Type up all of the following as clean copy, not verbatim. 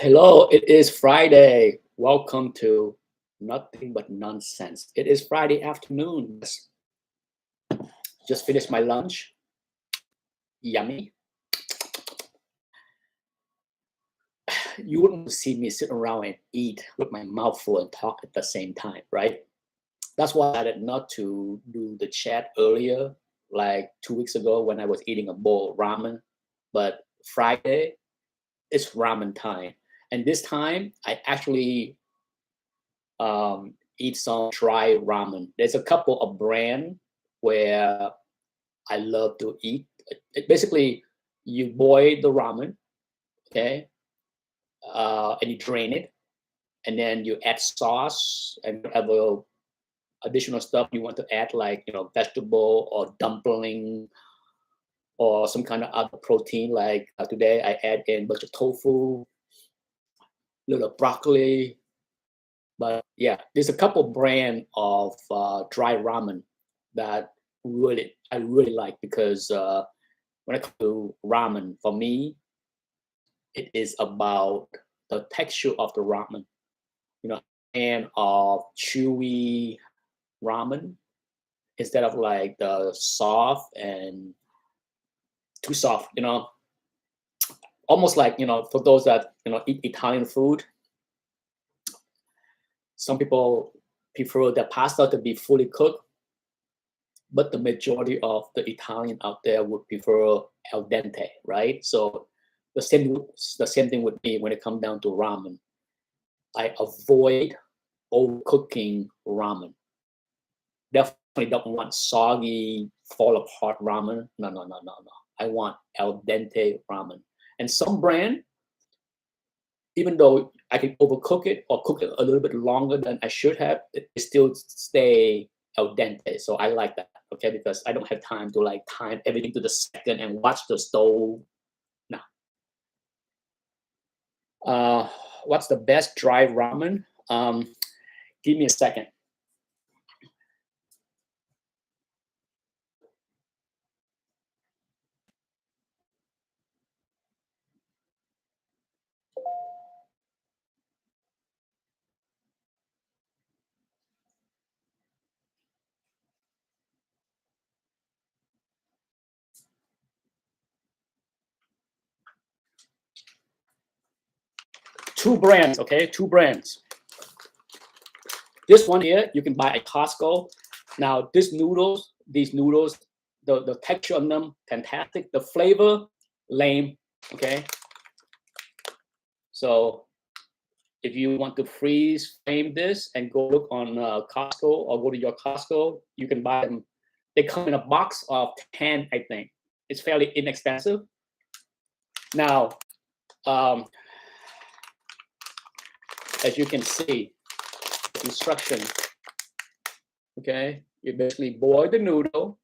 Hello, it is Friday. Welcome to Nothing But Nonsense. It is Friday afternoon. Just finished my lunch. Yummy. You wouldn't see me sit around and eat with my mouth full and talk at the same time, right? That's why I decided not to do the chat earlier, like 2 weeks ago when I was eating a bowl of ramen. But Friday, it's ramen time. And this time, I actually eat some dry ramen. There's a couple of brand where I love to eat. Basically, you boil the ramen, okay, and you drain it, and then you add sauce and whatever additional stuff you want to add, like vegetable or dumpling or some kind of other protein. Like today, I add in a bunch of tofu, little broccoli. But yeah, there's a couple brand of dry ramen that I really like because when it comes to ramen, for me, it is about the texture of the ramen. And of chewy ramen instead of like the soft and too soft. Almost like for those that eat Italian food, some people prefer the pasta to be fully cooked, but the majority of the Italian out there would prefer al dente, right? So the same thing with me when it comes down to ramen. I avoid overcooking ramen. Definitely don't want soggy, fall apart ramen. No, no, no, no, no. I want al dente ramen. And some brand, even though I can overcook it or cook it a little bit longer than I should have, it still stay al dente. So I like that, okay? Because I don't have time to like time everything to the second and watch the stove. No. What's the best dry ramen? Give me a second. Two brands, okay? Two brands. This one here, you can buy at Costco. Now, these noodles, the texture of them, fantastic. The flavor, lame, okay? So if you want to freeze frame this and go look on Costco or go to your Costco, you can buy them. They come in a box of 10, I think. It's fairly inexpensive. Now, um, as you can see, instruction, okay? You basically boil the noodle,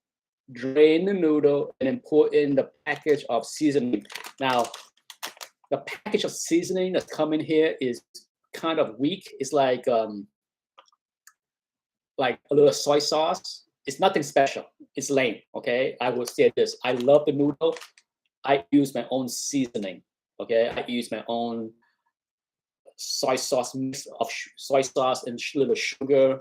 drain the noodle, and then put in the package of seasoning. Now, the package of seasoning that's coming here is kind of weak. It's like a little soy sauce. It's nothing special. It's lame. Okay, I will say this. I love the noodle. I use my own seasoning. Okay, I use my own soy sauce mix of soy sauce and little sugar.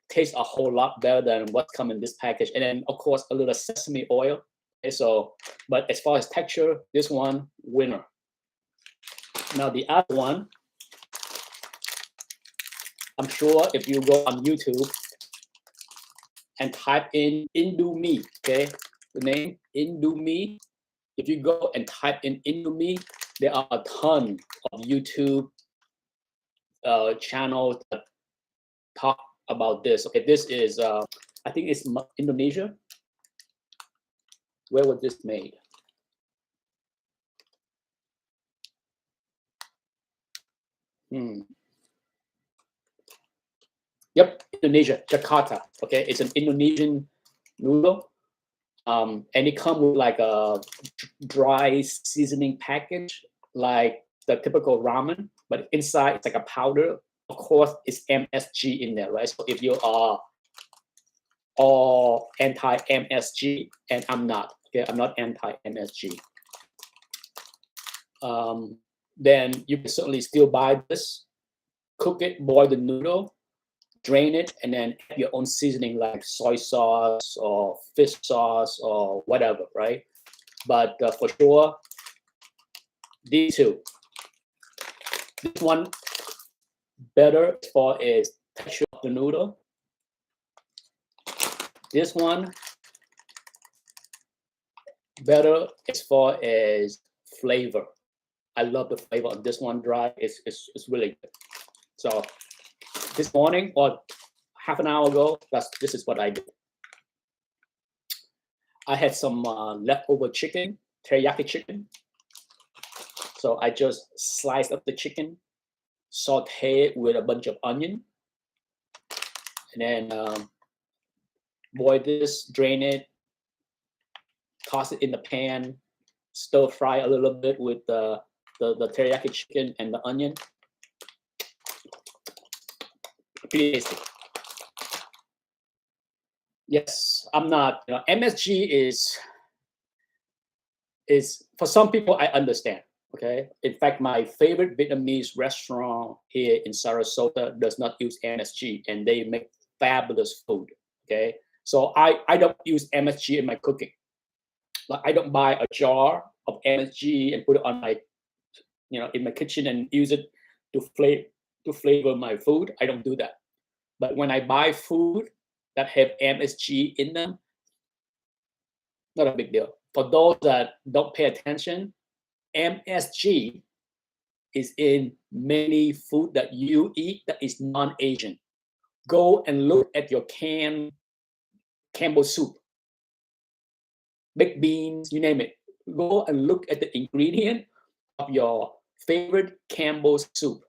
Tastes a whole lot better than what's coming in this package. And then of course a little sesame oil. Okay, so, but as far as texture, this one winner. Now the other one, I'm sure if you go on YouTube and type in Indomie, okay, the name Indomie. If you go and type in Indomie, there are a ton of YouTube channels that talk about this. Okay, this is I think it's Indonesia. Where was this made? Yep, Indonesia, Jakarta. Okay, it's an Indonesian noodle, and it comes with like a dry seasoning package, like the typical ramen, but inside it's like a powder. Of course, it's MSG in there, right? So if you are all anti MSG, and I'm not, okay, I'm not anti MSG. then you can certainly still buy this, cook it, boil the noodle, drain it, and then add your own seasoning like soy sauce or fish sauce or whatever, right? But for sure, these two. This one better as far as texture of the noodle. This one better as far as flavor. I love the flavor of this one dry. It's really good. So this morning or half an hour ago, this is what I did. I had some leftover chicken, teriyaki chicken. So I just sliced up the chicken, saute it with a bunch of onion, and then boil this, drain it, toss it in the pan, stir fry a little bit with the teriyaki chicken and the onion. Pretty tasty. Yes, I'm not. MSG is for some people I understand. Okay. In fact, my favorite Vietnamese restaurant here in Sarasota does not use MSG, and they make fabulous food. Okay. So I don't use MSG in my cooking. Like I don't buy a jar of MSG and put it on my, in my kitchen and use it to flavor my food. I don't do that. But when I buy food that have MSG in them, not a big deal. For those that don't pay attention, MSG is in many food that you eat that is non-Asian. Go and look at your canned Campbell soup, baked beans, you name it. Go and look at the ingredient of your favorite Campbell soup.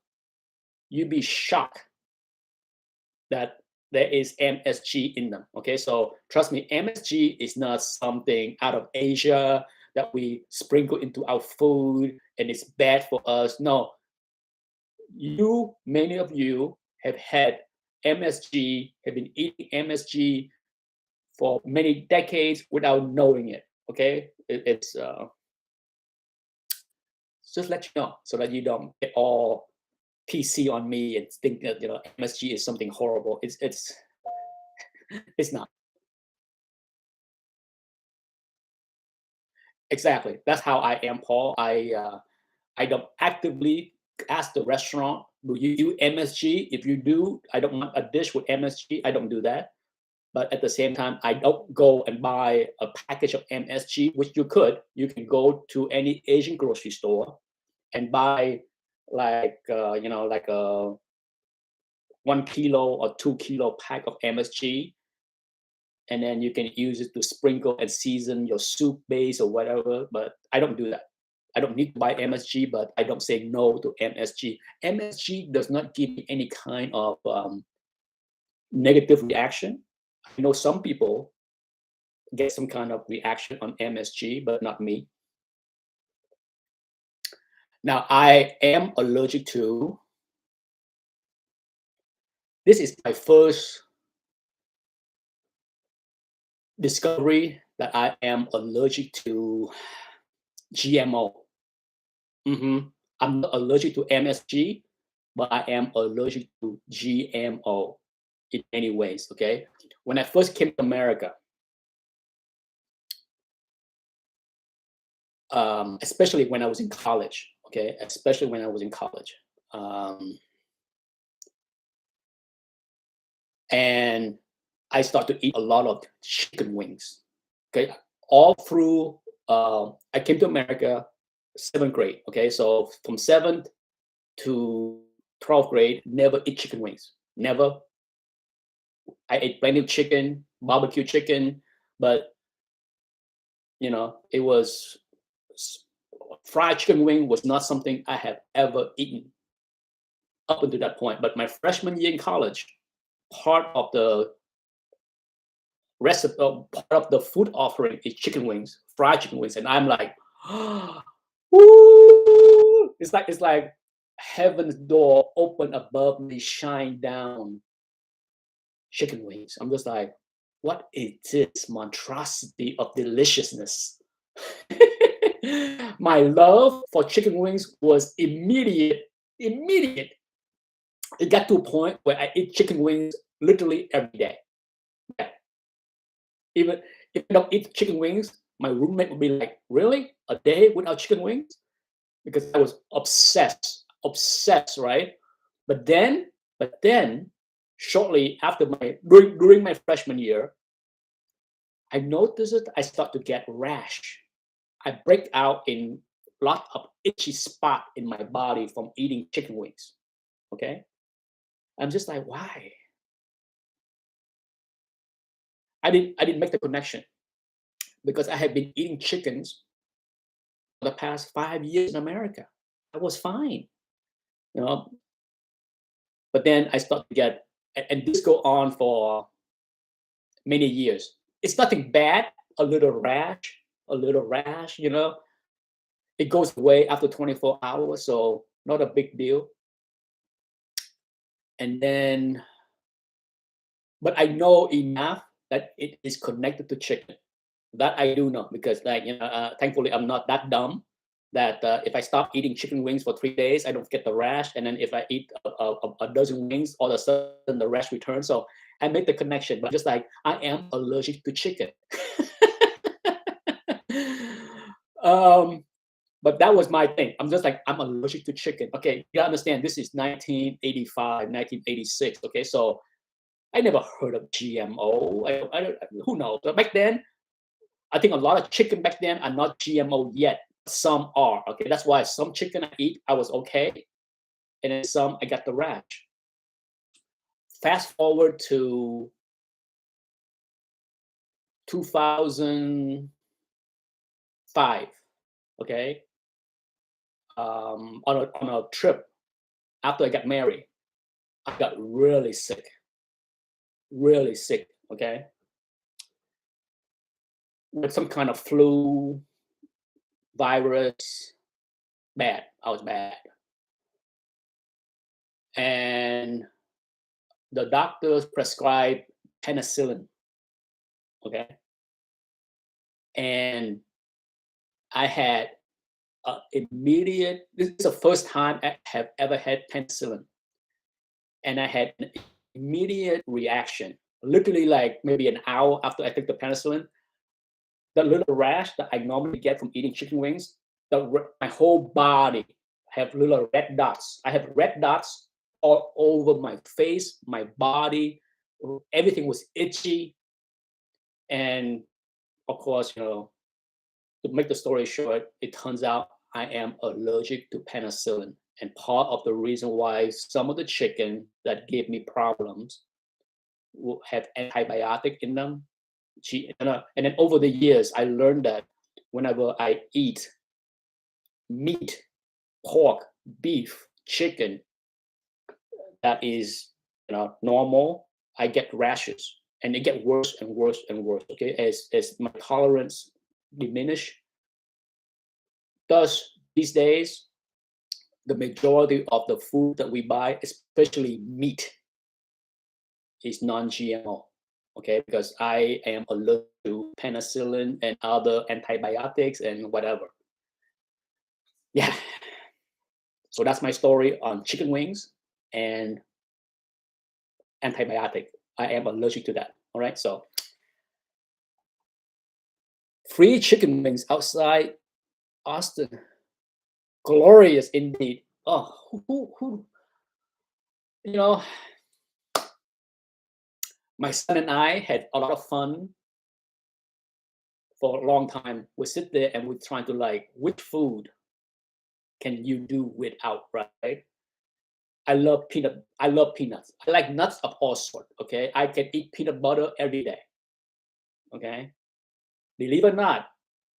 You'd be shocked that there is MSG in them. Okay, so trust me, MSG is not something out of Asia that we sprinkle into our food and it's bad for us. No, many of you have had MSG, have been eating MSG for many decades without knowing it. Okay, it's just let you know so that you don't get all PC on me and think that MSG is something horrible. It's not. Exactly. That's how I am, Paul. I don't actively ask the restaurant, do you do MSG? If you do, I don't want a dish with MSG. I don't do that. But at the same time, I don't go and buy a package of MSG, which you could. You can go to any Asian grocery store and buy like like a 1 kilo or 2 kilo pack of MSG, and then you can use it to sprinkle and season your soup base or whatever. But I don't do that. I don't need to buy MSG, but I don't say no to MSG. MSG does not give me any kind of negative reaction. I know some people get some kind of reaction on MSG, but not me. Now, I am allergic to, this is my first discovery that I am allergic to GMO. I'm not allergic to MSG, but I am allergic to GMO in many ways. Okay. When I first came to America, especially when I was in college, okay, especially when I was in college. And I started to eat a lot of chicken wings. Okay. All through, I came to America 7th grade. Okay. So from 7th to 12th grade, never eat chicken wings. Never. I ate plenty of chicken, barbecue chicken, but it was fried chicken wing was not something I have ever eaten up until that point. But my freshman year in college, part of the recipe, part of the food offering is chicken wings, fried chicken wings, and I'm like, woo! It's like heaven's door open above me, shine down. Chicken wings. I'm just like, what is this monstrosity of deliciousness? My love for chicken wings was immediate. Immediate. It got to a point where I eat chicken wings literally every day. Yeah. Even if I don't eat chicken wings, my roommate would be like, "Really? A day without chicken wings?" Because I was obsessed, obsessed, right? But then, shortly after during my freshman year, I noticed it. I start to get rash. I break out in lot of itchy spot in my body from eating chicken wings. Okay, I'm just like, why? I didn't make the connection because I had been eating chickens for the past 5 years in America. I was fine, you know. But then I start to get, and this go on for many years. It's nothing bad, a little rash, you know. It goes away after 24 hours, so not a big deal. And then, but I know enough that it is connected to chicken. That I do know because, like, thankfully, I'm not that dumb. That if I stop eating chicken wings for 3 days, I don't get the rash. And then if I eat a dozen wings, all of a sudden the rash returns. So I make the connection, but just like I am allergic to chicken. um, but that was my thing. I'm just like, I'm allergic to chicken. Okay, you gotta understand, this is 1985, 1986. Okay, so I never heard of GMO. Who knows? But back then, I think a lot of chicken back then are not GMO yet. Some are. Okay, that's why some chicken I eat, I was okay, and then some I got the rash. Fast forward to 2005. Okay, on a trip after I got married, I got really sick, really sick. Okay, with some kind of flu virus. Bad. I was bad, and the doctors prescribed penicillin. Okay, and I had immediate. This is the first time I have ever had penicillin, and I had an immediate reaction. Literally, like maybe an hour after I took the penicillin, the little rash that I normally get from eating chicken wings, my whole body have little red dots. I have red dots all over my face, my body. Everything was itchy, and of course, to make the story short, it turns out I am allergic to penicillin. And part of the reason why some of the chicken that gave me problems will have antibiotic in them. And then over the years, I learned that whenever I eat meat, pork, beef, chicken, that is normal, I get rashes, and they get worse and worse and worse. Okay, as my tolerance diminish. Thus, these days, the majority of the food that we buy, especially meat, is non-GMO. Okay, because I am allergic to penicillin and other antibiotics and whatever. Yeah. So that's my story on chicken wings and antibiotic. I am allergic to that. All right. So free chicken wings outside Austin. Glorious indeed. Oh, who you know, my son and I had a lot of fun for a long time. We sit there and we're trying to like, which food can you do without, right? I love peanut. I love peanuts. I like nuts of all sorts. Okay, I can eat peanut butter every day. Okay, believe it or not,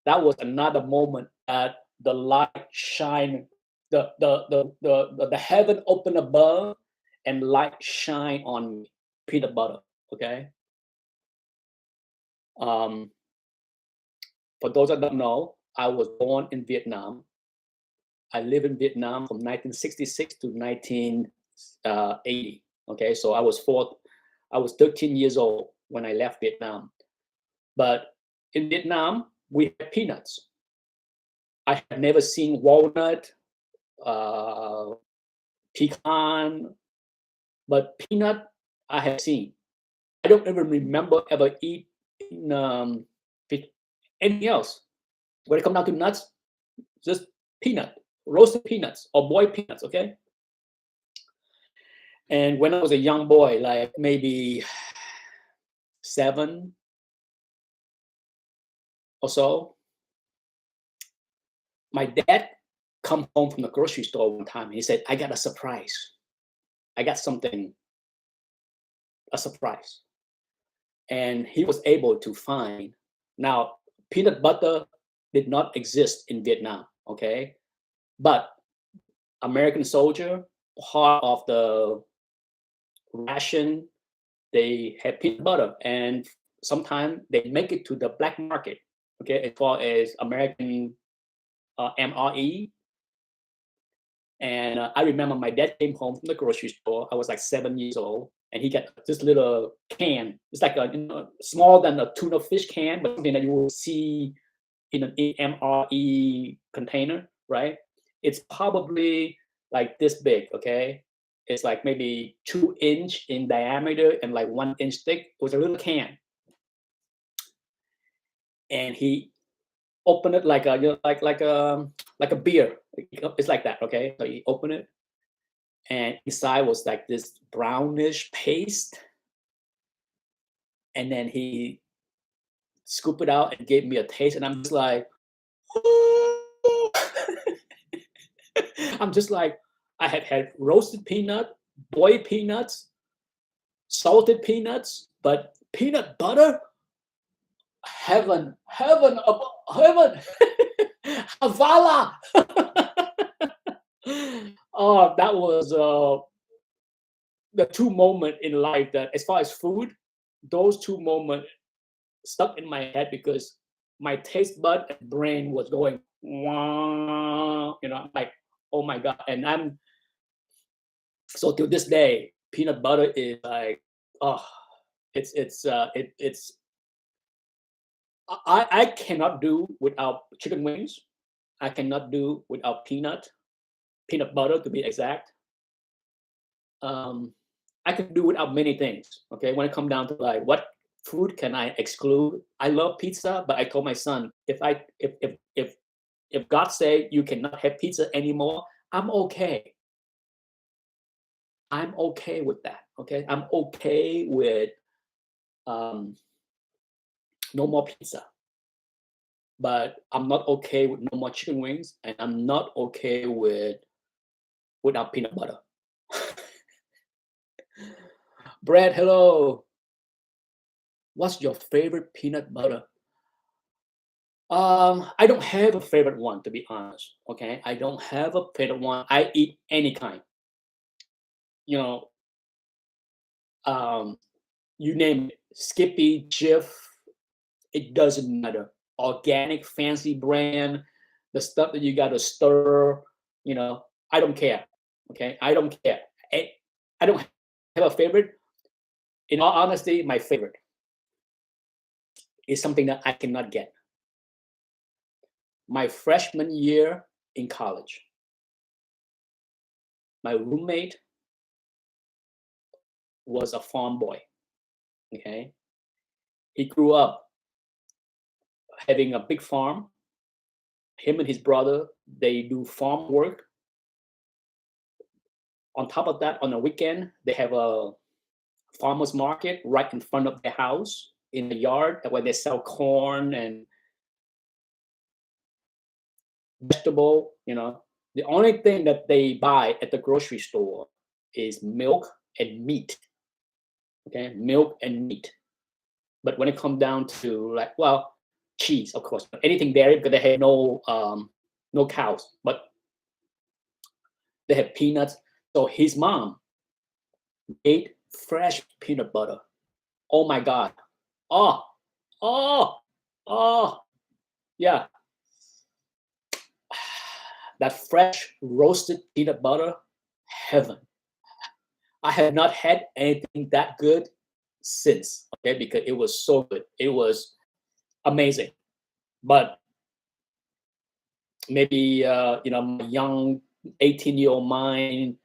that was another moment that the light shine, the heaven open above, and light shine on me. Peanut butter. Okay. Um, for those that don't know, I was born in Vietnam. I lived in Vietnam from 1966 to 1980. Okay, so I was 13 years old when I left Vietnam. But in Vietnam, we had peanuts. I have never seen walnut, uh, pecan, but peanut I have seen. I don't even remember ever eating anything else. When it comes down to nuts, just peanut, roasted peanuts or boiled peanuts, okay? And when I was a young boy, like maybe 7 or so, my dad come home from the grocery store one time and he said, I got a surprise. I got something, a surprise. And he was able to find, now peanut butter did not exist in Vietnam, okay? But American soldier, part of the ration, they had peanut butter, and sometimes they make it to the black market, okay, as far as American MRE. And I remember my dad came home from the grocery store. I was like 7 years old, and he got this little can. It's like a smaller than a tuna fish can, but something that you will see in an MRE container, right? It's probably like this big, okay? It's like maybe 2 inch in diameter and like 1 inch thick. It was a little can, and he opened it like a like a beer. It's like that, okay? So he opened it, and inside was like this brownish paste, and then he scooped it out and gave me a taste, and I'm just like, I'm just like, I had had roasted peanut, boiled peanuts, salted peanuts, but peanut butter, heaven, heaven, heaven, Havala. Oh, that was the two moments in life that, as far as food, those two moments stuck in my head because my taste bud and brain was going, wah, like, oh my god. And I'm so to this day, peanut butter is like, oh, it's I cannot do without chicken wings. I cannot do without peanut butter to be exact. um I can do without many things. Okay, when it comes down to like what food can I exclude, I love pizza, but I told my son, if God say you cannot have pizza anymore, I'm okay. I'm okay with that. Okay, I'm okay with um, no more pizza, but I'm not okay with no more chicken wings, and I'm not okay with without peanut butter. Brad, hello. What's your favorite peanut butter? I don't have a favorite one, to be honest. Okay, I don't have a favorite one. I eat any kind. You know, um, you name it, Skippy, Jif, it doesn't matter. Organic, fancy brand, the stuff that you got to stir. I don't care. Okay, I don't care. I don't have a favorite. In all honesty, my favorite is something that I cannot get. My freshman year in college, my roommate was a farm boy. Okay, he grew up having a big farm. Him and his brother, they do farm work. On top of that, on the weekend, they have a farmers market right in front of their house in the yard where they sell corn and vegetable. The only thing that they buy at the grocery store is milk and meat. Okay, milk and meat. But when it comes down to, like, well, cheese, of course, but anything dairy, because they have no cows, but they have peanuts. So his mom ate fresh peanut butter. Oh my god. Oh, oh, oh, yeah. That fresh roasted peanut butter, heaven. I have not had anything that good since, okay, because it was so good. It was amazing. But maybe my young 18-year-old mind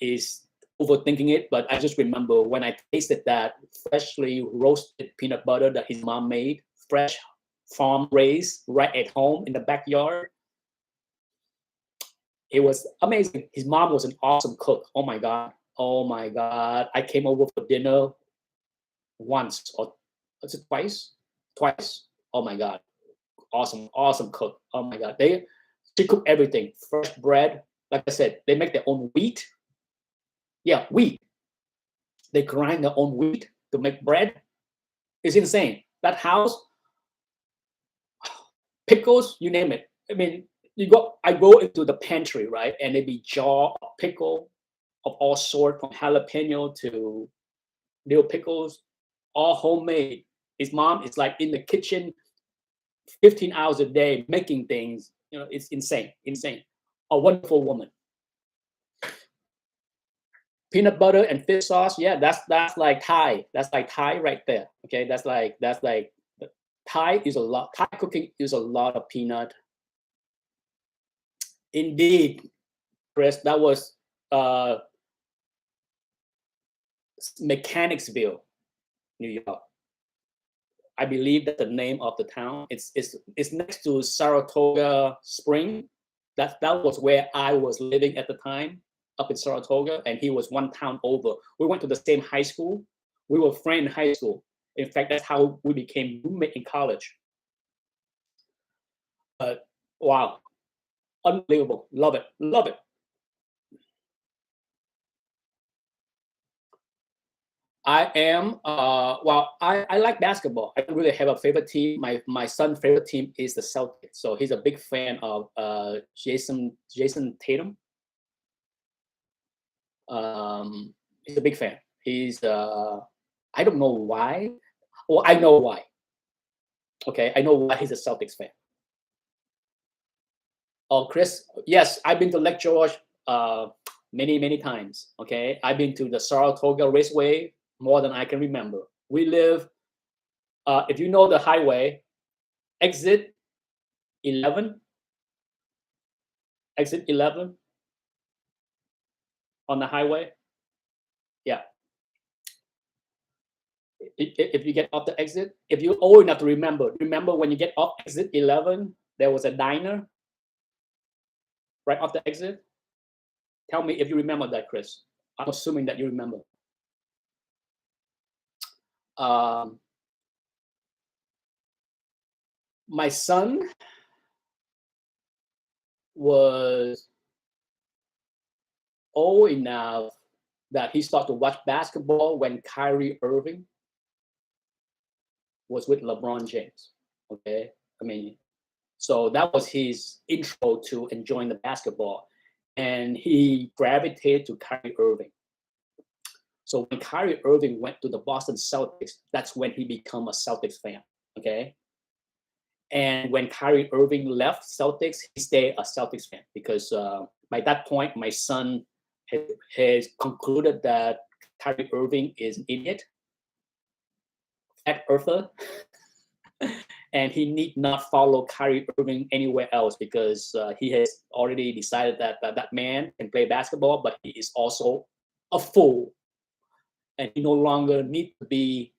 is overthinking it, but I just remember when I tasted that freshly roasted peanut butter that his mom made, fresh farm raised right at home in the backyard. It was amazing. His mom was an awesome cook. Oh my god. Oh my god. I came over for dinner once, or was it twice? Twice. Oh my god. Awesome, awesome cook. Oh my god. She cook everything. Fresh bread. Like I said, they make their own wheat. Yeah, wheat. They grind their own wheat to make bread. It's insane. That house, pickles, you name it. I mean, I go into the pantry, right? And there be jar of pickle of all sorts, from jalapeno to dill pickles, all homemade. His mom is like in the kitchen 15 hours a day making things. It's insane, insane. A wonderful woman. Peanut butter and fish sauce, yeah, that's like Thai. That's like Thai right there. Okay, that's like Thai is a lot. Thai cooking is a lot of peanut. Indeed, Chris, that was Mechanicsville, New York. I believe that's the name of the town. It's next to Saratoga Spring. That was where I was living at the time, up in Saratoga, and he was one town over. We went to the same high school. We were friends in high school. In fact, that's how we became roommates in college. But wow, unbelievable. Love it. Love it. I am. Well, I like basketball. I don't really have a favorite team. My son's favorite team is the Celtics, so he's a big fan of Jason Tatum. He's a big fan. He's I don't know why. Well, I know why. Okay, I know why he's a Celtics fan. Oh, Chris, yes, I've been to Lake George many times. Okay, I've been to the Saratoga Raceway more than I can remember. We live, if you know the highway, exit 11, exit 11 on the highway. Yeah. If you get off the exit, if you're old enough to remember when you get off exit 11, there was a diner right off the exit. Tell me if you remember that, Chris. I'm assuming that you remember. My son was old enough that he started to watch basketball when Kyrie Irving was with LeBron James. Okay, I mean, so that was his intro to enjoying the basketball, and he gravitated to Kyrie Irving. So when Kyrie Irving went to the Boston Celtics, that's when he became a Celtics fan. Okay, and when Kyrie Irving left Celtics, he stayed a Celtics fan because by that point, my son has concluded that Kyrie Irving is an idiot, flat earther, and he need not follow Kyrie Irving anywhere else because he has already decided that that man can play basketball, but he is also a fool, and he no longer need to be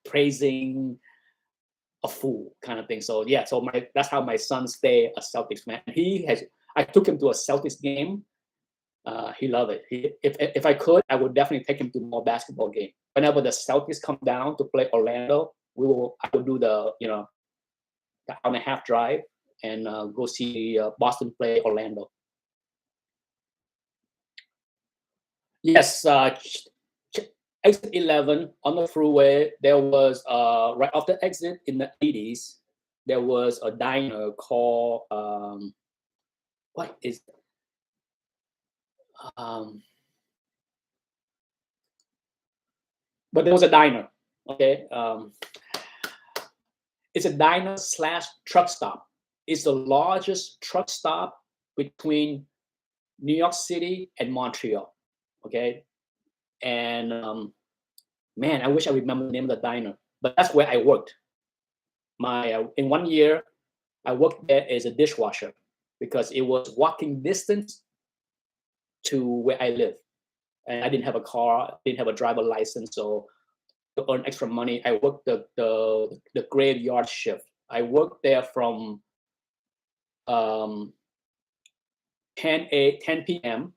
praising a fool kind of thing. So yeah, so that's how my son stay a Celtics fan. I took him to a Celtics game. He loved it. If I could, I would definitely take him to more basketball game. Whenever the Celtics come down to play Orlando, I will do the the hour and a half drive and go see Boston play Orlando. Yes, exit 11 on the freeway. There was right off the exit in the 80s. There was a diner called what is but there was a diner. Okay, it's a diner / truck stop. It's the largest truck stop between New York City and Montreal. Okay, and man, I wish I remember the name of the diner, but that's where I worked. in 1 year, I worked there as a dishwasher because it was walking distance to where I live, and I didn't have a car, didn't have a driver license, so to earn extra money, I worked the graveyard shift. I worked there from um, 10 p.m.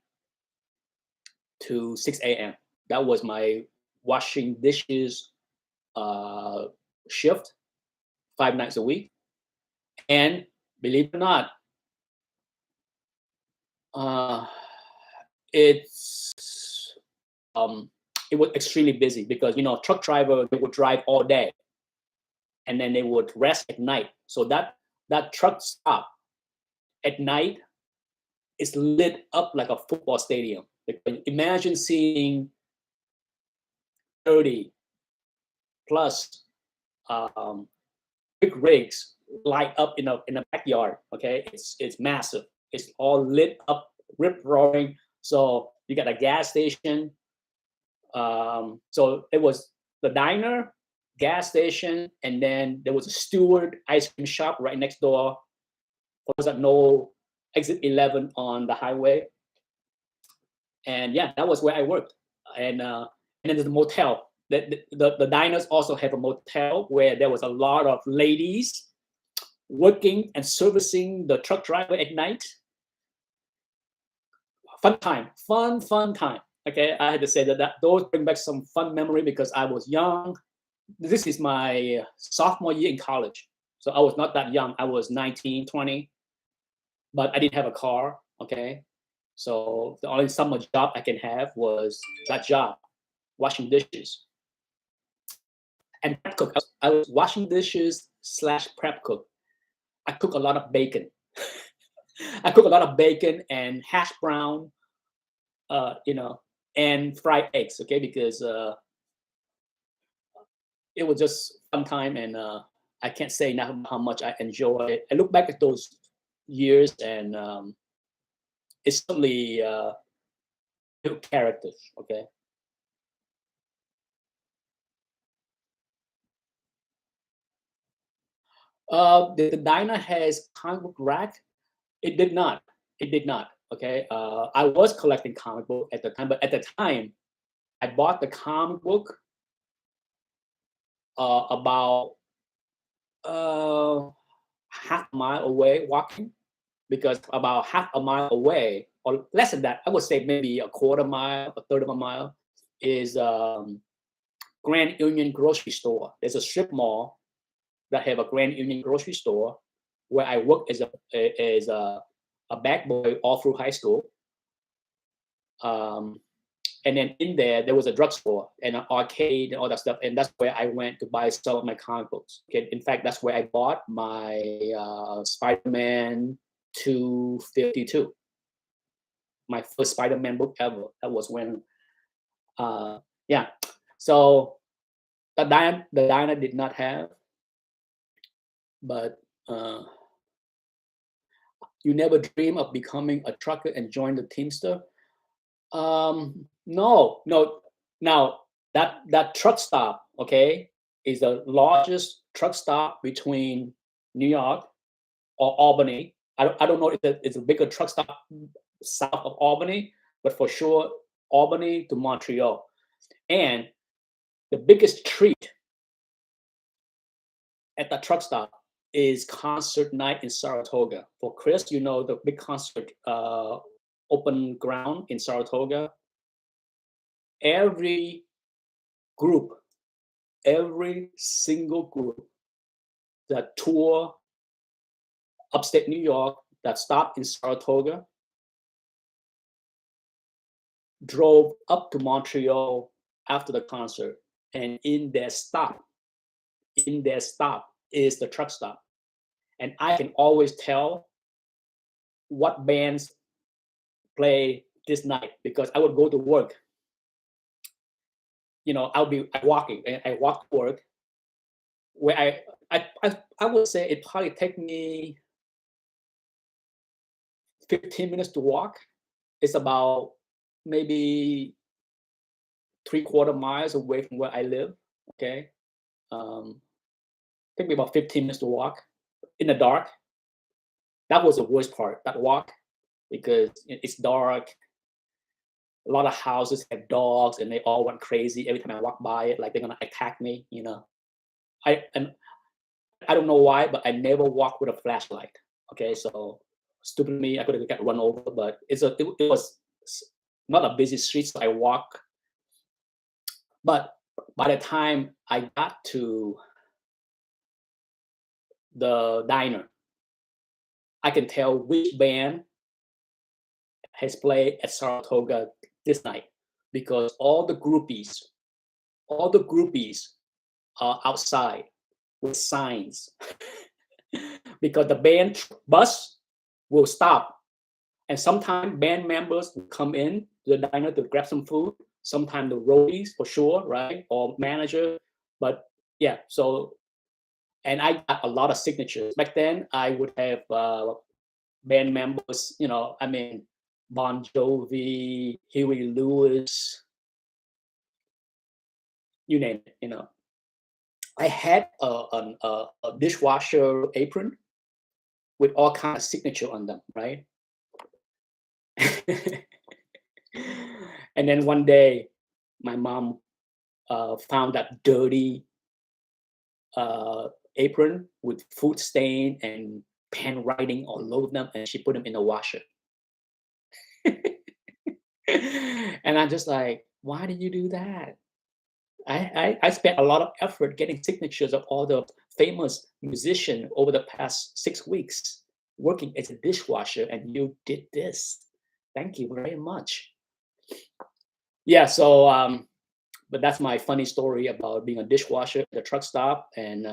to 6 a.m. That was my washing dishes shift, 5 nights a week. And believe it or not, uh, it's it was extremely busy because truck driver, they would drive all day and then they would rest at night. So that truck stop at night is lit up like a football stadium. Imagine seeing 30 plus big rigs light up in a backyard. Okay, it's massive. It's all lit up, rip roaring. So you got a gas station. So it was the diner, gas station, and then there was a Stewart ice cream shop right next door. Was at no exit 11 on the highway. And yeah, that was where I worked. And then there's the motel. The diners also have a motel where there was a lot of ladies working and servicing the truck driver at night. Fun time, fun time. Okay, I had to say that those bring back some fun memory because I was young. This is my sophomore year in college. So I was not that young. I was 19, 20, but I didn't have a car. Okay, so the only summer job I can have was that job, washing dishes. And prep cook. I was washing dishes / prep cook. I cook a lot of bacon. I cook a lot of bacon and hash brown, and fried eggs. Okay, because it was just fun time, and I can't say now how much I enjoy it. I look back at those years, and it's certainly built characters. Okay. The diner has comic book rack. It did not. It did not. Okay. I was collecting comic book at the time, but at the time, I bought the comic book about half a mile away walking, because about half a mile away, or less than that, I would say maybe a quarter mile, a third of a mile, is Grand Union grocery store. There's a strip mall that have a Grand Union grocery store where I worked as a bag boy all through high school. Um, and then in there was a drugstore and an arcade and all that stuff, and that's where I went to buy some of my comic books. Okay, in fact, that's where I bought my Spider-Man 252, my first Spider-Man book ever. That was when, yeah. So the diner did not have, but you never dream of becoming a trucker and join the Teamster. No, no. Now that truck stop, okay, is the largest truck stop between New York or Albany. I don't know if it's a bigger truck stop south of Albany, but for sure Albany to Montreal. And the biggest treat at the truck stop is concert night in Saratoga. For Chris, the big concert open ground in Saratoga. Every group, every single group that tour upstate New York that stopped in Saratoga drove up to Montreal after the concert, and in their stop is the truck stop. And I can always tell what bands play this night because I would go to work. I'll be walking, and I walk to work where I would say it probably take me 15 minutes to walk. It's about maybe 3/4 miles away from where I live. Okay. Took me about 15 minutes to walk in the dark. That was the worst part, that walk, because it's dark. A lot of houses have dogs, and they all went crazy every time I walk by it, like they're gonna attack me. And I don't know why, but I never walk with a flashlight. Okay, so stupid me, I could have got run over, but it was not a busy street, so I walk. But by the time I got to the diner, I can tell which band has played at Saratoga this night because all the groupies are outside with signs because the band bus will stop, and sometimes band members will come in to the diner to grab some food. Sometimes the roadies for sure, right, or manager. But yeah, so and I got a lot of signatures back then. I would have band members, I mean, Bon Jovi, Huey Lewis, you name it. I had a dishwasher apron with all kind of signature on them, right? And then one day, my mom found that dirty apron with food stain and pen writing all over them, and she put them in the washer. And I'm just like, why did you do that? I spent a lot of effort getting signatures of all the famous musicians over the past 6 weeks working as a dishwasher, and you did this. Thank you very much. Yeah, so but that's my funny story about being a dishwasher at the truck stop, and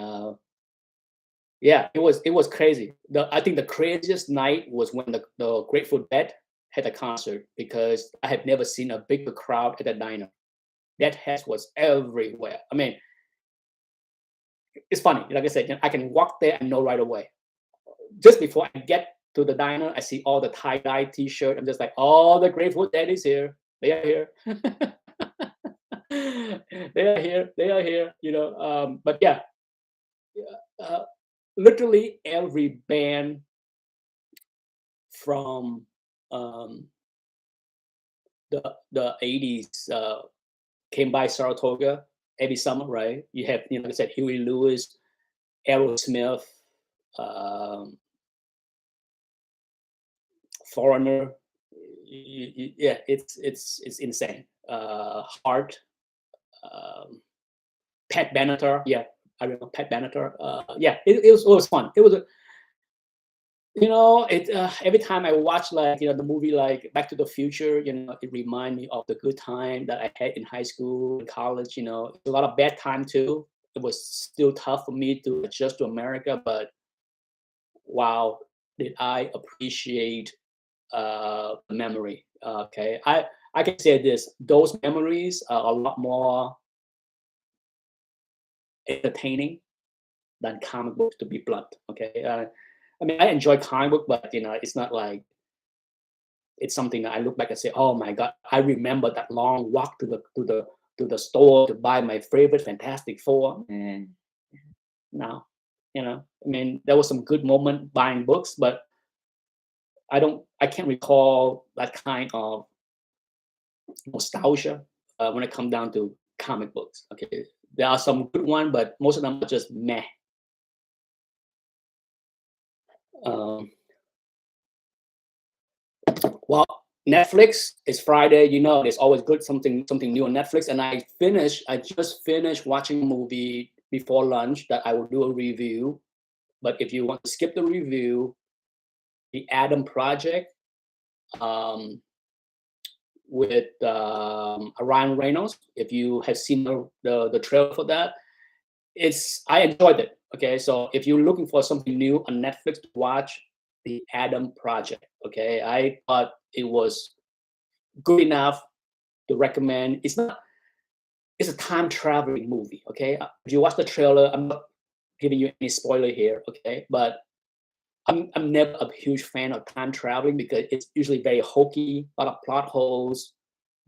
yeah, it was crazy. I think the craziest night was when the Grateful Dead had a concert because I had never seen a bigger crowd at a diner. Deadheads was everywhere. I mean, it's funny. Like I said, I can walk there and know right away. Just before I get to the diner, I see all the tie-dye T-shirt. I'm just like, oh, the Grateful Dead is here. They are here. They are here. They are here. But yeah, uh, literally every band from the 80s came by Saratoga every summer, right? You have, like I said, Huey Lewis, Aerosmith, um, Foreigner. Yeah, it's insane. Heart, Pat Benatar. Yeah, I remember Pat Benatar. Yeah, it was fun. It was it every time I watch the movie like Back to the Future, it remind me of the good time that I had in high school and college. It's a lot of bad time too. It was still tough for me to adjust to America, but wow, did I appreciate the memory. Okay, I can say this: those memories are a lot more entertaining than comic books, to be blunt. Okay, I mean, I enjoy comic book, but it's not like it's something that I look back and say, "Oh my God, I remember that long walk to the store to buy my favorite Fantastic Four." No, I mean, there was some good moment buying books, but I can't recall that kind of nostalgia when it comes down to comic books. Okay, there are some good ones, but most of them are just meh. Um, Well, Netflix is Friday. There's always good something new on Netflix. And I just finished watching a movie before lunch that I will do a review. But if you want to skip the review, The Adam Project, um, with Ryan Reynolds. If you have seen the trailer for that, I enjoyed it. Okay, so if you're looking for something new on Netflix to watch, The Adam Project. Okay, I thought it was good enough to recommend. It's a time traveling movie. Okay, if you watch the trailer, I'm not giving you any spoiler here. Okay, but I'm never a huge fan of time traveling because it's usually very hokey, a lot of plot holes.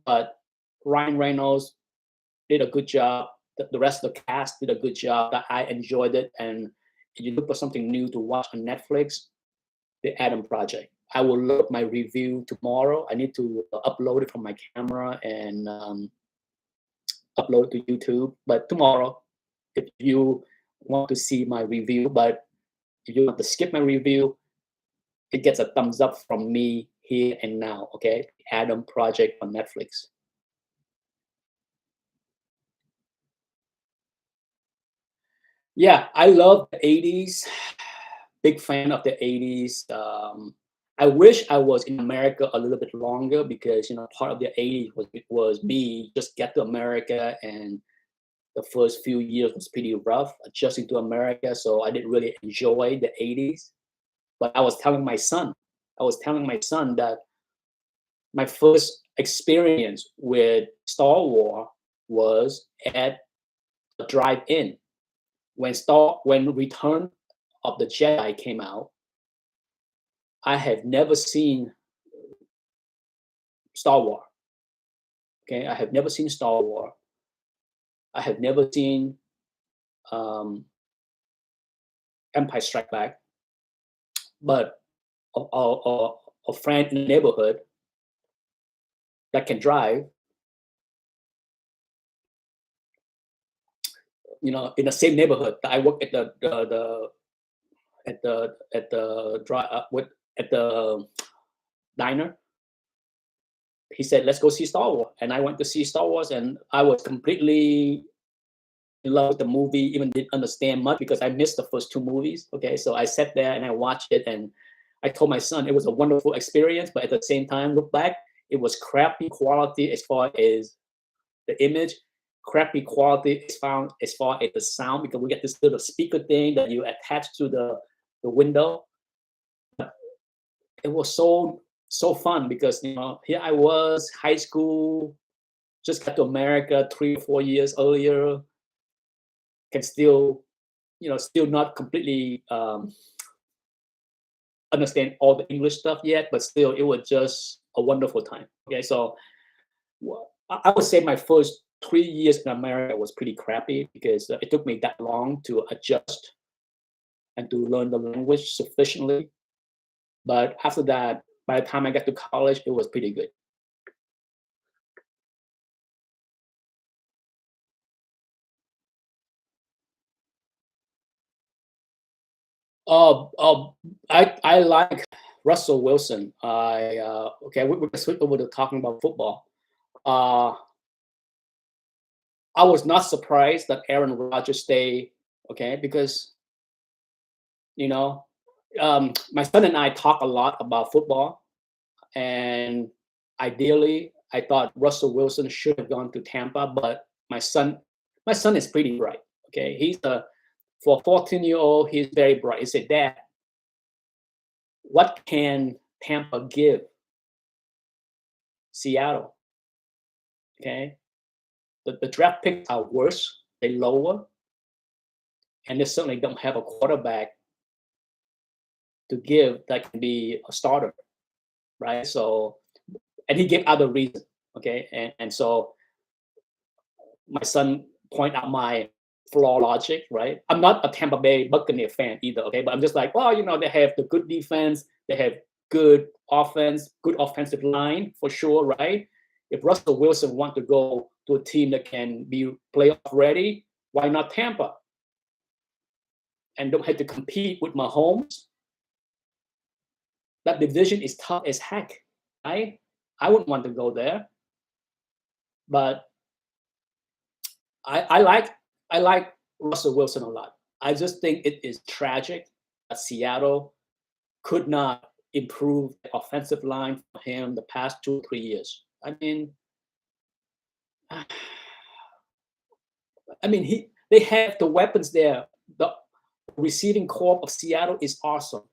But Ryan Reynolds did a good job. the rest of the cast did a good job. I enjoyed it, and if you look for something new to watch on Netflix, The Adam Project. I will load my review tomorrow. I need to upload it from my camera and upload to YouTube. But tomorrow, if you want to see my review, but if you want to skip my review, it gets a thumbs up from me here and now. Okay, Adam Project on Netflix. Yeah, I love the 80s. Big fan of the 80s. I wish I was in America a little bit longer because part of the 80s was me just get to America, and the first few years was pretty rough adjusting to America, so I didn't really enjoy the 80s. But I was telling my son that my first experience with Star Wars was at a drive-in when Return of the Jedi came out. I have never seen Star Wars. Okay, I have never seen Star Wars. I have never seen um, Empire Strike Back. But a friend in the neighborhood that can drive, in the same neighborhood that I work at the diner. He said, "Let's go see Star Wars," and I went to see Star Wars, and I was completely in love with the movie. Even didn't understand much because I missed the first two movies. Okay, so I sat there and I watched it, and I told my son it was a wonderful experience, but at the same time, look back, it was crappy quality as far as the image, crappy quality as far as the sound, because we get this little speaker thing that you attach to the window. It was so fun because here I was, high school, just got to America 3 or 4 years earlier, can still still not completely understand all the English stuff yet, but still it was just a wonderful time. Okay, so I would say my first 3 years in America was pretty crappy because it took me that long to adjust and to learn the language sufficiently. But after that, by the time I got to college, it was pretty good. I like Russell Wilson. We're gonna switch over to talking about football. Uh, I was not surprised that Aaron Rodgers stayed. Okay, because you know, my son and I talk a lot about football, and ideally, I thought Russell Wilson should have gone to Tampa, but my son is pretty bright. Okay, for a 14-year-old, he's very bright. He said, "Dad, what can Tampa give Seattle?" Okay, the draft picks are worse, they lower, and they certainly don't have a quarterback to give that can be a starter, right? So, and he gave other reasons, okay, and so my son point out my flaw logic, right? I'm not a Tampa Bay Buccaneer fan either, okay, but I'm just like, well, they have the good defense, they have good offense, good offensive line for sure, right? If Russell Wilson want to go to a team that can be playoff ready, why not Tampa? And don't have to compete with Mahomes. That division is tough as heck. I wouldn't want to go there, but I like Russell Wilson a lot. I just think it is tragic that Seattle could not improve the offensive line for him the past 2 or 3 years. They have the weapons there. The receiving corps of Seattle is awesome,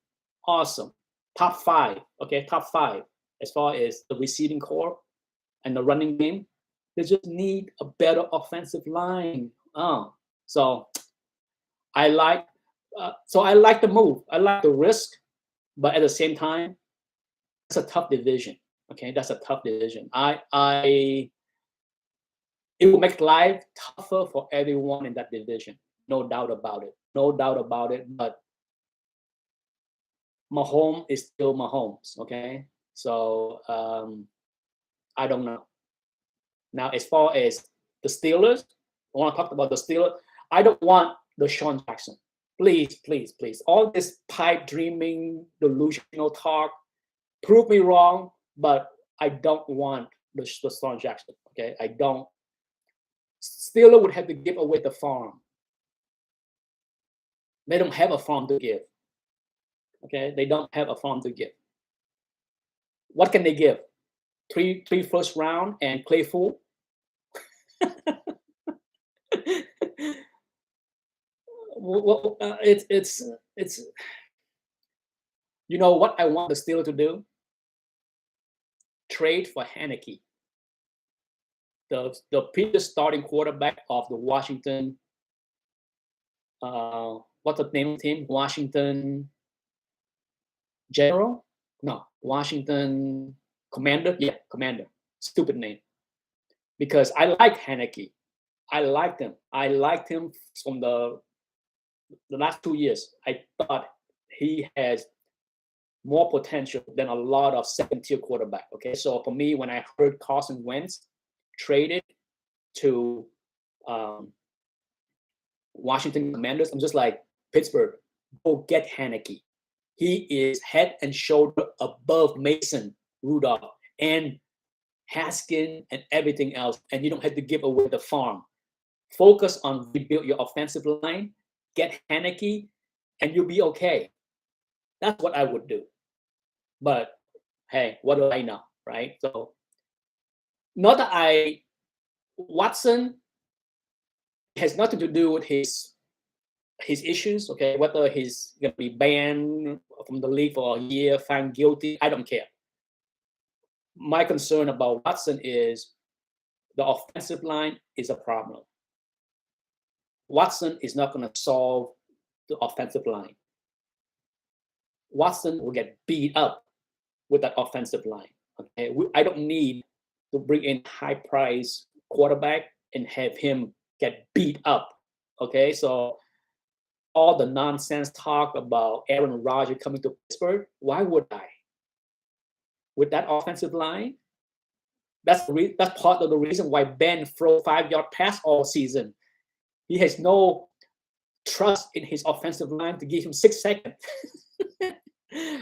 awesome. Top five, okay, top five as far as the receiving corps and the running game. They just need a better offensive line. So I like the move. I like the risk, but at the same time, it's a tough division. Okay, that's a tough division. it will make life tougher for everyone in that division. No doubt about it. No doubt about it. But Mahomes is still Mahomes. Okay, so I don't know. Now, as far as the Steelers, I want to talk about the Steelers. I don't want Deshaun Jackson. Please, please, please. All this pipe dreaming, delusional talk, prove me wrong, but I don't want Deshaun Jackson. Okay, I don't. Steelers would have to give away the farm. They don't have a farm to give. Okay, they don't have a farm to give. What can they give? Three first round and Claypool. Well, it's you know what I want the Steelers to do? Trade for Heineke, the previous starting quarterback of the Washington. What's the name of the team? Washington General? No, Washington Commander. Yeah, Commander. Stupid name. Because I like Heineke. I liked him. I liked him from the last 2 years. I thought he has more potential than a lot of second-tier quarterback. Okay, so for me, when I heard Carson Wentz traded to Washington Commanders, I'm just like, Pittsburgh, go get Heineke. He is head and shoulder above Mason Rudolph and Haskins and everything else, and you don't have to give away the farm. Focus on rebuild your offensive line, get Heineke, and you'll be okay. That's what I would do. But hey, what do I know, right? So, not that Watson has nothing to do with his issues, okay? Whether he's gonna be banned from the league for a year, found guilty, I don't care. My concern about Watson is the offensive line is a problem. Watson is not gonna solve the offensive line. Watson will get beat up with that offensive line. Okay, I don't need to bring in high price quarterback and have him get beat up. Okay, so all the nonsense talk about Aaron Rodgers coming to Pittsburgh, why would I? With that offensive line, that's part of the reason why Ben threw 5-yard pass all season. He has no trust in his offensive line to give him 6 seconds.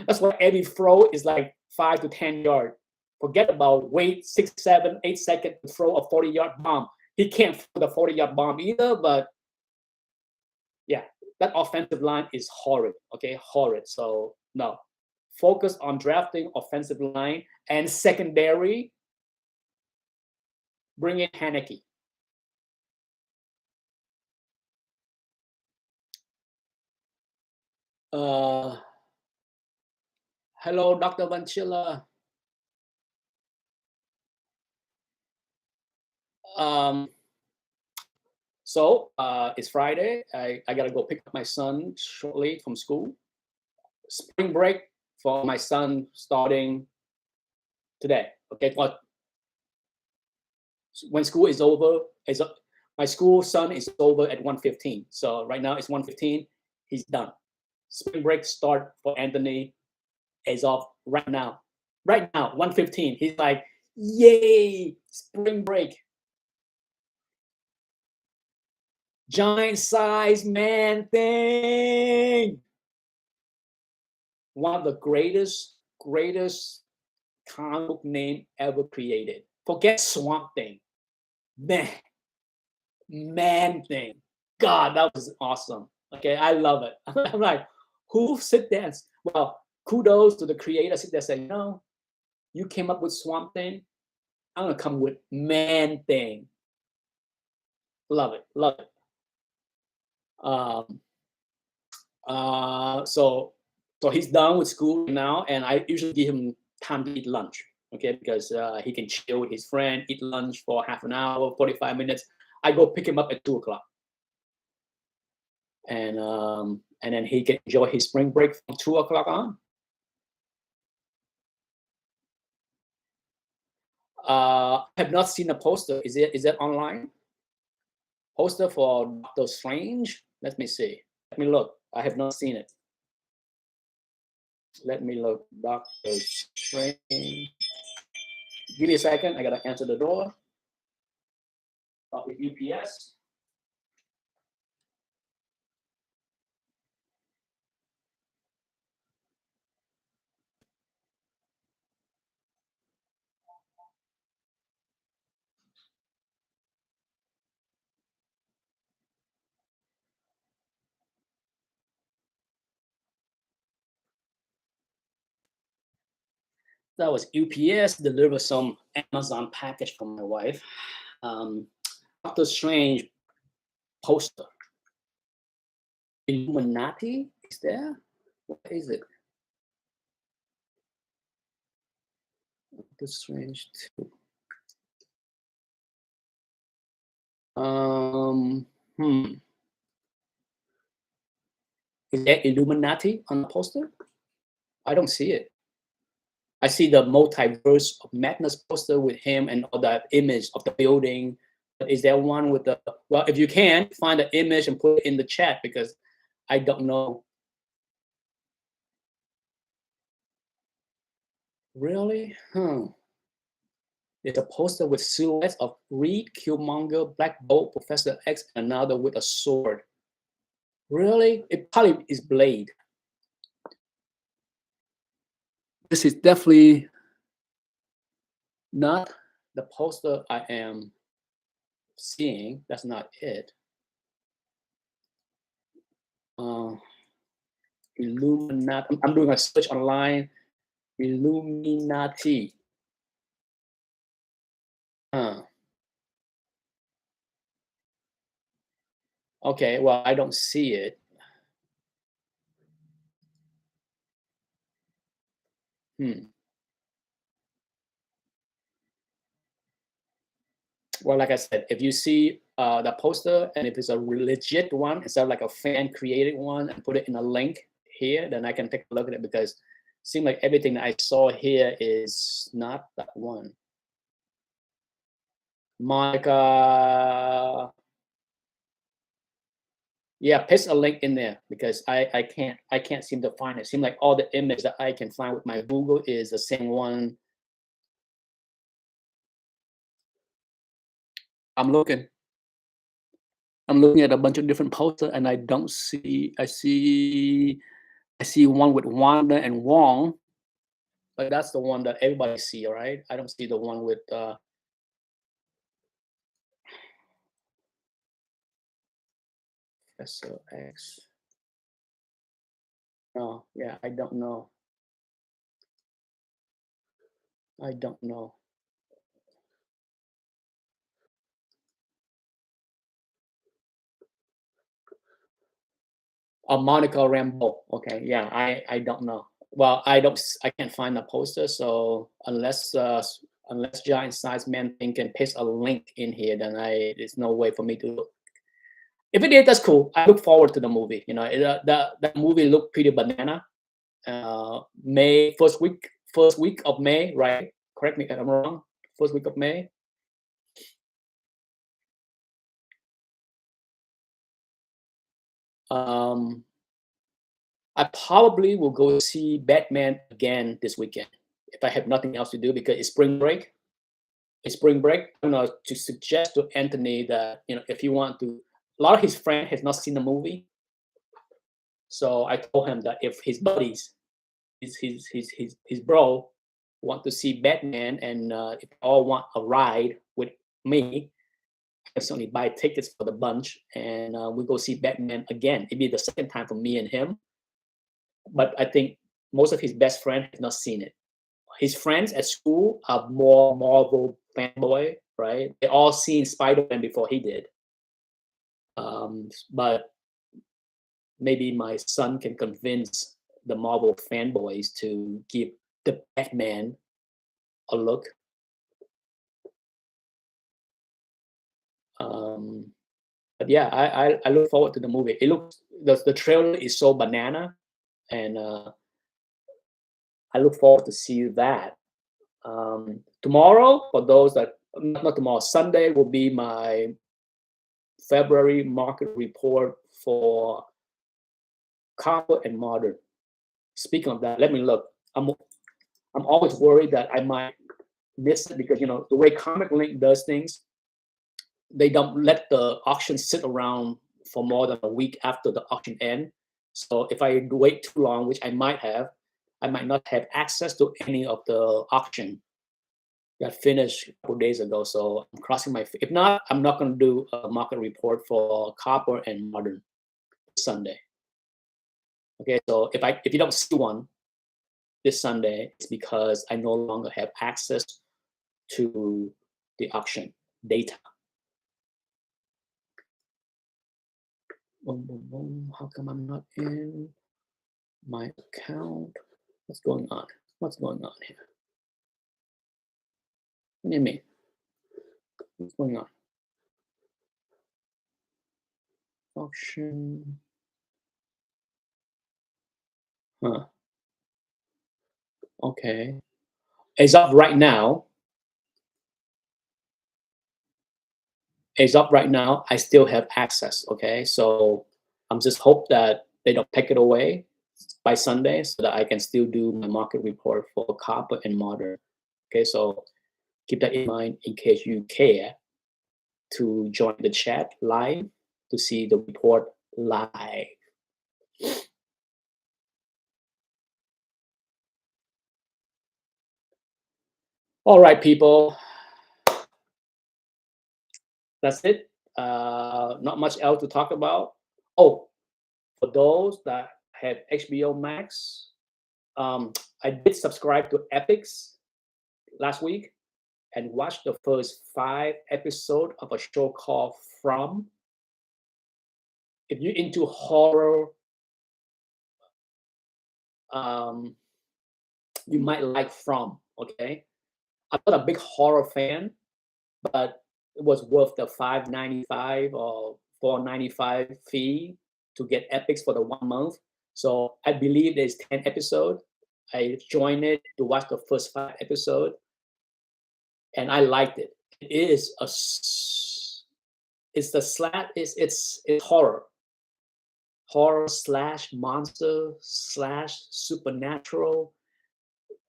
That's why every throw is like 5 to 10 yards. Forget about wait 6, 7, 8 seconds to throw a 40-yard bomb. He can't throw the 40-yard bomb either, but yeah, that offensive line is horrid. Okay, horrid. So no, focus on drafting offensive line and secondary. Bring in Heineke. Hello, Dr. Vanchilla. So it's Friday. I gotta go pick up my son shortly from school. Spring break for my son starting today. Okay, what? When school is over, my school son is over at 1:15. So right now it's 1:15. He's done. Spring break start for Anthony as of right now. Right now, 1:15. He's like, yay, spring break. Giant size man thing. One of the greatest comic book name ever created. Forget Swamp Thing. Man thing. God, that was awesome. Okay, I love it. I'm like, who sit there? Well, kudos to the creator. Sit there and say, no, you came up with Swamp Thing. I'm gonna come with Man Thing. Love it, love it. So he's done with school now, and I usually give him time to eat lunch. Okay, because he can chill with his friend, eat lunch for half an hour, 45 minutes. I go pick him up at 2:00, and then he can enjoy his spring break from 2:00 on. I have not seen a poster. Is it online? Poster for Doctor Strange? Let me see. Let me look. I have not seen it. Let me look. Doctor Strange. Give me a second. I gotta answer the door. With UPS. That was UPS delivered some Amazon package for my wife. Doctor Strange poster. Illuminati is there? What is it? Doctor Strange 2. Hmm. Is there Illuminati on the poster? I don't see it. I see the Multiverse of Madness poster with him and all that image of the building. But is there one with the, well, if you can, find the image and put it in the chat because I don't know. Really? There's a poster with silhouettes of Reed, Killmonger, Black Bolt, Professor X, and another with a sword. Really? It probably is Blade. This is definitely not the poster I am seeing. That's not it. Illuminati. I'm doing a search online. Illuminati. Okay, well, I don't see it. Well, like I said, if you see the poster and if it's a legit one instead of like a fan created one and put it in a link here, then I can take a look at it because it seems like everything that I saw here is not that one. Monica, yeah, paste a link in there because I can't seem to find it. It seems like all the image that I can find with my Google is the same one. I'm looking at a bunch of different posters and I don't see. I see one with Wanda and Wong, but that's the one that everybody see, right? I don't see the one with Professor X. No, yeah, I don't know. I don't know. Monica Rambeau. Okay, yeah, I don't know. Well, I can't find the poster, so unless Giant Size Man thing can paste a link in here, then there's no way for me to look. If it is, that's cool. I look forward to the movie. You know, the movie looked pretty banana. May first week of May, right? Correct me if I'm wrong. First week of May. I probably will go see Batman again this weekend if I have nothing else to do because it's spring break. It's spring break. I'm going to suggest to Anthony that if you want to, a lot of his friends has not seen the movie, so I told him that if his buddies, his bro, want to see Batman and if all want a ride with me, I can certainly buy tickets for the bunch and we go see Batman again. It'd be the second time for me and him. But I think most of his best friends have not seen it. His friends at school are more Marvel fanboy, right? They all seen Spider-Man before he did. But maybe my son can convince the Marvel fanboys to give the Batman a look. But yeah, I look forward to the movie. It looks the trailer is so banana, and I look forward to see that. Tomorrow, for those that not tomorrow, Sunday will be my February market report for copper and modern. Speaking of that, let me look. I'm always worried that I might miss it because the way Comic Link does things, they don't let the auction sit around for more than a week after the auction end. So if I wait too long, which I might not have access to any of the auction that finished a couple days ago. So I'm crossing my. If not, I'm not going to do a market report for copper and modern Sunday. Okay, so if you don't see one this Sunday, it's because I no longer have access to the auction data. Boom, boom, boom. How come I'm not in my account? What's going on? What's going on here? What do you mean? What's going on? Auction. Huh. Okay. As of right now, I still have access. Okay, so I'm just hope that they don't take it away by Sunday, so that I can still do my market report for copper and modern. Okay, so keep that in mind in case you care to join the chat live to see the report live. All right, people. That's it. Not much else to talk about. Oh, for those that have HBO Max, I did subscribe to Epix last week and watched the first 5 episodes of a show called From. If you're into horror, you might like From. Okay, I'm not a big horror fan, but it was worth the $5.95 or $4.95 fee to get Epix for the 1 month. So I believe there's 10 episodes. I joined it to watch the first 5 episodes, and I liked it. It is it's horror slash monster slash supernatural.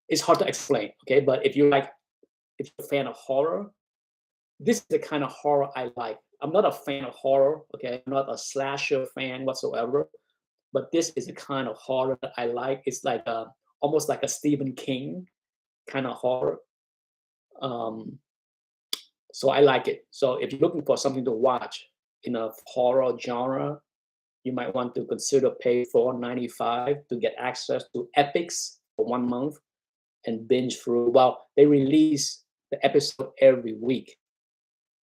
It's hard to explain, okay? But if you're a fan of horror, this is the kind of horror I like. I'm not a fan of horror, okay? I'm not a slasher fan whatsoever, but this is the kind of horror that I like. It's like almost like a Stephen King kind of horror. So I like it. So if you're looking for something to watch in a horror genre, you might want to consider pay $4.95 to get access to Epix for 1 month and binge through. Well, they release the episode every week,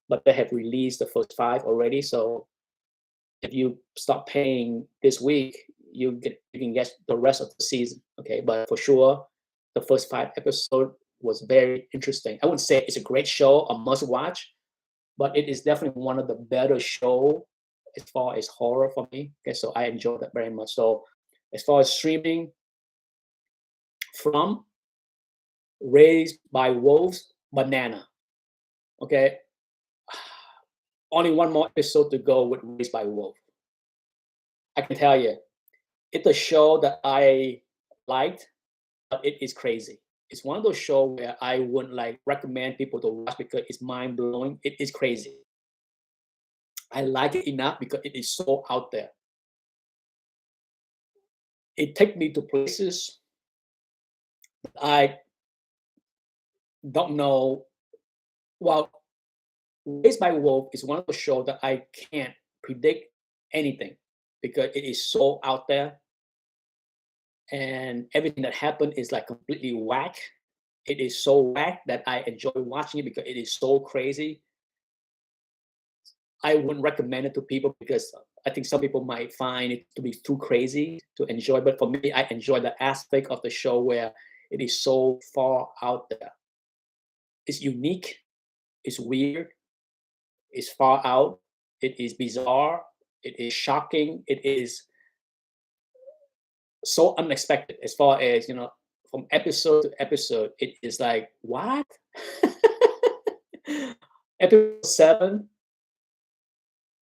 but they have released the first 5 already. So if you stop paying this week, you can get the rest of the season. Okay, but for sure, the first 5 episodes was very interesting. I wouldn't say it's a great show, a must watch, but it is definitely one of the better show as far as horror for me. Okay, so I enjoyed that very much. So as far as streaming, From, Raised by Wolves, Banana. Okay, only one more episode to go with Raised by Wolves. I can tell you, it's a show that I liked, but it is crazy. It's one of those shows where I wouldn't like recommend people to watch because it's mind blowing. It is crazy. I like it enough because it is so out there. It takes me to places I don't know. Well, Raised by Wolf is one of those shows that I can't predict anything because it is so out there, and everything that happened is like completely whack. It is so whack that I enjoy watching it because it is so crazy. I wouldn't recommend it to people because I think some people might find it to be too crazy to enjoy. But for me, I enjoy the aspect of the show where it is so far out there. It's unique, it's weird, it's far out, it is bizarre, it is shocking, it is so unexpected as far as from episode to episode. It is like, what? Episode 7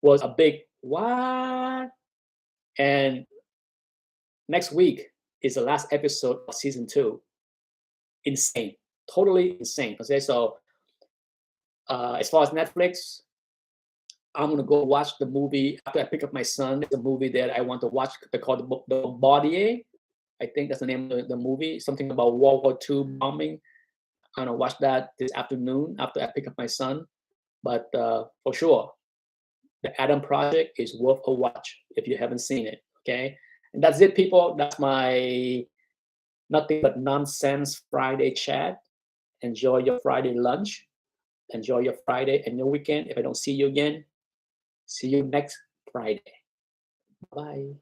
was a big what? And next week is the last episode of season 2. Insane, totally insane. Okay, so as far as Netflix, I'm gonna go watch the movie after I pick up my son. There's a movie that I want to watch. They call the Bombardier. I think that's the name of the movie. Something about World War II bombing. I'm gonna watch that this afternoon after I pick up my son. But for sure, the Adam Project is worth a watch if you haven't seen it. Okay, and that's it, people. That's my nothing but nonsense Friday chat. Enjoy your Friday lunch. Enjoy your Friday and your weekend. If I don't see you again, see you next Friday. Bye.